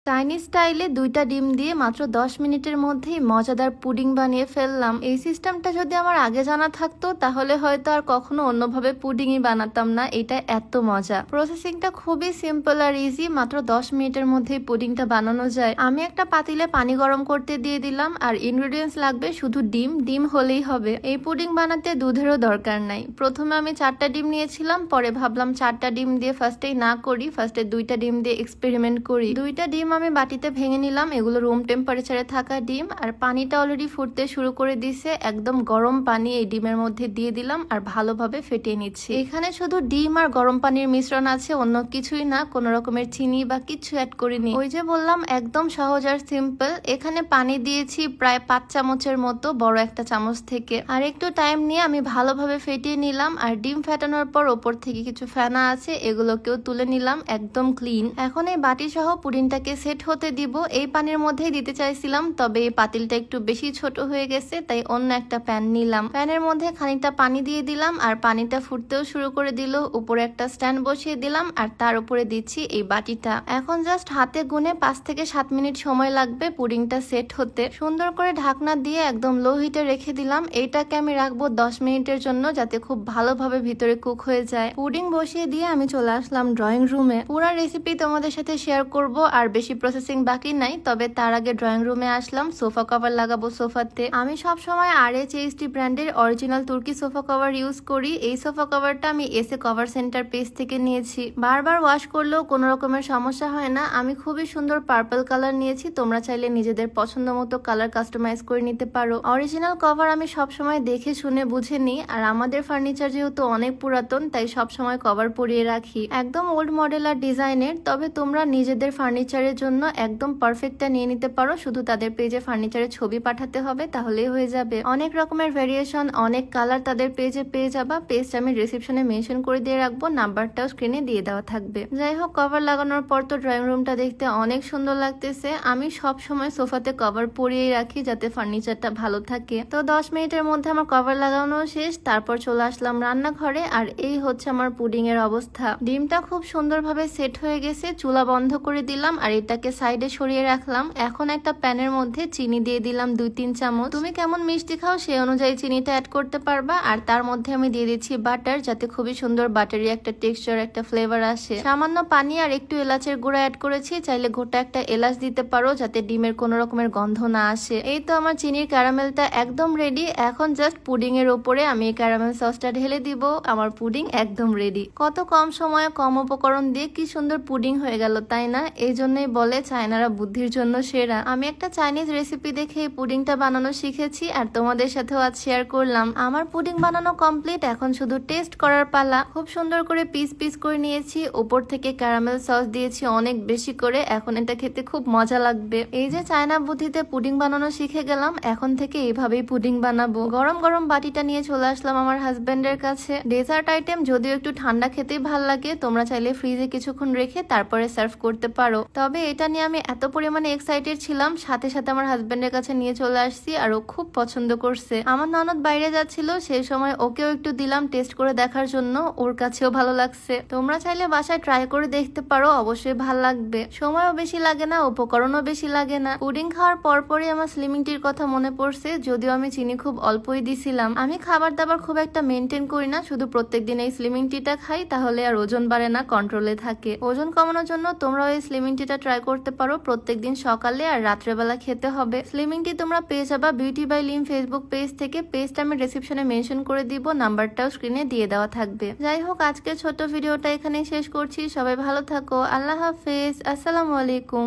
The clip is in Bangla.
চাইনিজ স্টাইলে ২টা ডিম দিয়ে মাত্র ১০ মিনিটের মধ্যেই মজাদার পুডিং বানিয়ে ফেললাম। এই সিস্টেমটা যদি আমার আগে জানা থাকতো তাহলে হয়তো আর কখনো অন্যভাবে পুডিংই বানাতাম না। এটা এত মজা, প্রসেসিংটা খুবই সিম্পল আর ইজি। মাত্র ১০ মিনিটের মধ্যেই পুডিংটা বানানো যায়। আমি একটা পাতিলে পানি গরম করতে দিয়ে দিলাম আর ইনগ্রেডিয়েন্টস লাগবে শুধু ডিম হলেই হবে। এই পুডিং বানাতে দুধেরও দরকার নাই। প্রথমে আমি 4টা ডিম নিয়েছিলাম, পরে ভাবলাম 4টা ডিম দিয়ে ফার্স্টেই না করি, ফার্স্টে 2টা ডিম দিয়ে এক্সপেরিমেন্ট করি। 2টা ডিম আমি বাটিতে ভেঙে নিলাম। এগুলো রুম টেম্পারেচারে থাকা ডিম, আর পানিটা অলরেডি ফুটতে শুরু করে দিছে। একদম গরম পানি এই ডিমের মধ্যে দিয়ে দিলাম আর ভালোভাবে ফেটিয়ে নিচ্ছি। এখানে শুধু ডিম আর গরম পানির মিশ্রণ আছে, অন্য কিছুই না। কোনো রকমের চিনি বা কিছু অ্যাড করিনি। ওই যে বললাম একদম সহজ আর সিম্পল। এখানে পানি দিয়েছি প্রায় 5 চামচের মতো, বড় একটা চামচ থেকে। আর একটু টাইম নিয়ে আমি ভালোভাবে ফেটিয়ে নিলাম। আর ডিম ফেটানোর পর ওপর থেকে কিছু ফেনা আছে, এগুলোকেও তুলে নিলাম একদম ক্লিন। এখন এই বাটি সহ পুডিংটাকে সেট হতে দিব। এই পানির মধ্যেই দিতে চাইছিলাম, তবে এই পাতিলটা একটু বেশি ছোট হয়ে গেছে, তাই অন্য একটা প্যান নিলাম। প্যানের মধ্যে খানিকটা পানি দিয়ে দিলাম আর পানিটা ফুটতেও শুরু করে দিল। উপরে একটা স্ট্যান্ড বসিয়ে দিলাম আর তার উপরে দিচ্ছি এই বাটিটা। এখন জাস্ট হাতে গুনে 5 থেকে 7 মিনিট সময় লাগবে পুডিংটা সেট হতে। সুন্দর করে ঢাকনা দিয়ে একদম লো হিটে রেখে দিলাম। এইটাকে আমি রাখবো 10 মিনিটের জন্য, যাতে খুব ভালোভাবে ভিতরে কুক হয়ে যায়। পুডিং বসিয়ে দিয়ে আমি চলে আসলাম ড্রয়িং রুমে। পুরো রেসিপি তোমাদের সাথে শেয়ার করব, আর বেশি প্রসেসিং বাকি নাই। তবে তার আগে ড্রয়িং রুমে আসলাম, সোফা কভার লাগাবো সোফাতে। আমি সব সময় RH ব্র্যান্ডের অরিজিনাল তুর্কি সোফা কভার ইউজ করি। এই সোফা কভারটা আমি এসে কভার সেন্টার পেজ থেকে নিয়েছি। বারবার ওয়াশ করলেও কোনো রকমের সমস্যা হয় না। আমি খুবই সুন্দর পার্পল কালার নিয়েছি, তোমরা চাইলে নিজেদের পছন্দ মতো কালার কাস্টমাইজ করে নিতে পারো। অরিজিনাল কভার আমি সবসময় দেখে শুনে বুঝে নিই, আর আমাদের ফার্নিচার যেহেতু অনেক পুরাতন, তাই সবসময় কভার পরিয়ে রাখি। একদম ওল্ড মডেল আর ডিজাইনের। তবে তোমরা নিজেদের ফার্নিচারের জন্য একদম পারফেক্টটা নিয়ে নিতে পারো, শুধু তাদের পেজে ফার্নিচারের ছবি পাঠাতে হবে, তাহলেই হয়ে যাবে। অনেক রকমের ভেরিয়েশন, অনেক কালার তাদের পেজে পেয়ে যাবা। পেজটা আমি ডিসক্রিপশনে মেনশন করে দিয়ে রাখবো, নাম্বারটাও স্ক্রিনে দিয়ে দেওয়া থাকবে। যাই হোক, কভার লাগানোর পর তো ড্রয়িং রুমটা দেখতে অনেক সুন্দর লাগতেছে। আমি সব সময় সোফাতে কভার পরিয়েই রাখি, যাতে ফার্নিচারটা ভালো থাকে। তো 10 মিনিটের মধ্যে আমার কভার লাগানো শেষ। তারপর চলে আসলাম রান্নাঘরে, আর এই হচ্ছে আমার পুডিং এর অবস্থা। ডিমটা খুব সুন্দরভাবে সেট হয়ে গেছে। চুলা বন্ধ করে দিলাম আর এটাকে সাইডে সরিয়ে রাখলাম। এখন একটা প্যানের মধ্যে চিনি দিয়ে দিলাম 2-3 চামচ। তুমি কেমন মিষ্টি খাও সেই অনুযায়ী চিনিটা অ্যাড করতে পারবা। আর তার মধ্যে আমি দিয়ে দিচ্ছি বাটার, যাতে খুবই সুন্দর বাটারি একটা টেক্সচার, একটা ফ্লেভার আসে। সামান্য পানি আর একটু এলাচের গুঁড়া অ্যাড করেছি। চাইলে গোটা একটা এলাচ দিতে পারো, যাতে ডিমের কোনো রকমের গন্ধ না আসে। এই তো আমার চিনির ক্যারামেলটা একদম রেডি। এখন জাস্ট পুডিং এর উপরে আমি এই ক্যারামেল সসটা ঢেলে দিব। আমার পুডিং একদম রেডি। কত কম সময়ে কম উপকরণ দিয়ে কি সুন্দর পুডিং হয়ে গেল, তাই না? এই জন্যই বলে চায়নারা বুদ্ধির জন্য সেরা। আমি একটা চাইনিজ রেসিপি দেখে এই পুডিংটা বানানো শিখেছি, আর তোমাদের সাথেও আজ শেয়ার করলাম। আমার পুডিং বানানো কমপ্লিট, এখন শুধু টেস্ট করার পালা। খুব সুন্দর করে পিস পিস করে নিয়েছি, উপর থেকে ক্যারামেল সস দিয়েছি অনেক বেশি করে। এখন এটা খেতে খুব মজা লাগবে। এই যে চায়না বুদ্ধিতে পুডিং বানানো শিখে গেলাম, এখন থেকে এইভাবেই পুডিং বানাবো। গরম গরম বাটিটা নিয়ে চলে আসলাম আমার হাজবেন্ডের কাছে। ডেজার্ট আইটেম যদিও একটু ঠান্ডা খেতেই ভাল লাগে, তোমরা চাইলে ফ্রিজে কিছুক্ষণ রেখে তারপরে সার্ভ করতে পারো। তবে এটা নিয়ে আমি এত পরিমাণে এক্সাইটেড ছিলাম, সাথে সাথে আমার হাজবেন্ডের কাছে নিয়ে চলে আসছি, আর ও খুব পছন্দ করছে। আমার ননদ বাইরে যাচ্ছিল, সেই সময় ওকেও একটু দিলাম টেস্ট করে দেখার জন্য। ওর কাছেও ভালো লাগছে। তোমরা চাইলে বাসায় ট্রাই করে দেখতে পারো, অবশ্যই ভাল লাগবে। সময়ও বেশি লাগে না, উপকরণও বেশি লাগে না। পুডিং খাওয়ার পরপরই আমার স্লিমিং টির কথা মনে পড়ছে, যদিও আমি চিনি খুব অল্পই দিছিলাম। আমি খাবার দাবার খুব একটা মেনটেন করি না, শুধু প্রত্যেকদিন এই স্লিমিং টিটা খাই, তাহলে আর ওজন বাড়ে না, কন্ট্রোলে থাকে। ওজন কমানোর জন্য তোমরা এই স্লিমিং টিটা ট্রাই করতে পারো। প্রত্যেকদিন সকালে আর রাত্রেবেলা খেতে হবে। স্লিমিং টি তোমরা পেয়ে যাবা বিউটি বাই লিম ফেসবুক পেজ থেকে। পেজটা আমি ডেসক্রিপশনে মেনশন করে দিব, নাম্বারটাও স্ক্রিনে দিয়ে দেওয়া থাকবে। যাই হোক, আজকে ছোট ভিডিওটা এখানেই শেষ করছি। সবাই ভালো থাকো, আল্লাহ হাফেজ, আসসালামু আলাইকুম।